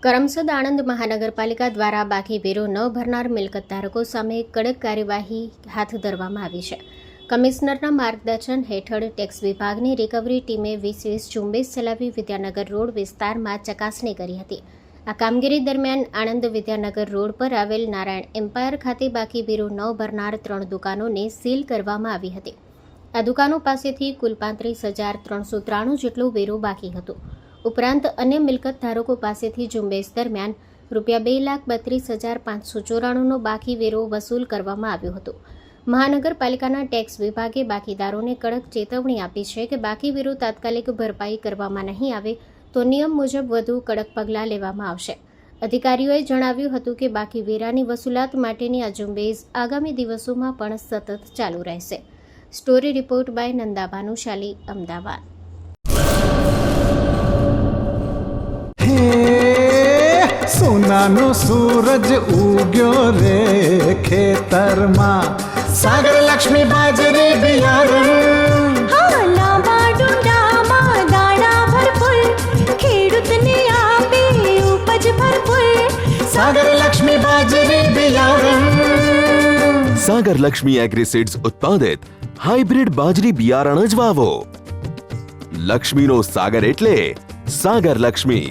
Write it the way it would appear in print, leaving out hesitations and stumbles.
કરમસદ આણંદ મહાનગરપાલિકા દ્વારા બાકી વેરો ન ભરનાર મિલકતધારકો સામે કડક કાર્યવાહી હાથ ધરવામાં આવી છે. કમિશનરના માર્ગદર્શન હેઠળ ટેક્સ વિભાગની રિકવરી ટીમે વિશેષ ઝુંબેશ ચલાવી વિદ્યાનગર રોડ વિસ્તારમાં ચકાસણી કરી હતી. આ કામગીરી દરમિયાન આણંદ વિદ્યાનગર રોડ પર આવેલ નારાયણ એમ્પાયર ખાતે બાકી વેરો ન ભરનાર 3 દુકાનોને સીલ કરવામાં આવી હતી. આ દુકાનો પાસેથી કુલ 35,393 જેટલો વેરો બાકી હતો. ઉપરાંત અન્ય મિલકત ધારકો પાસેથી ઝુંબેશ દરમિયાન ₹2,32,594નો બાકી વેરો વસૂલ કરવામાં આવ્યો હતો. મહાનગરપાલિકાના ટેક્સ વિભાગે બાકીદારોને કડક ચેતવણી આપી છે કે બાકી વેરો તાત્કાલિક ભરપાઈ કરવામાં નહીં આવે તો નિયમ મુજબ વધુ કડક પગલાં લેવામાં આવશે. અધિકારીઓએ જણાવ્યું હતું કે બાકી વેરાની વસૂલાત માટેની આ ઝુંબેશ આગામી દિવસોમાં પણ સતત ચાલુ રહેશે. Story report by Nanda Bhanushali, Ahmedabad. સોનાનો સૂરજ ઉગ્યો રે ખેતરમાં, સાગર લક્ષ્મી બાજરી બિયારણ, લાંબા ડુંડામાં દાણા ભરપૂર, ખેડૂતને આપે ઉપજ ભરપૂર. સાગર લક્ષ્મી બાજરી બિયારણ. સાગર લક્ષ્મી એગ્રીસીડ્સ ઉત્પાદિત હાઇબ્રિડ બાજરી બિયારણ જ વાવો. લક્ષ્મીનો સાગર એટલે સાગર લક્ષ્મી.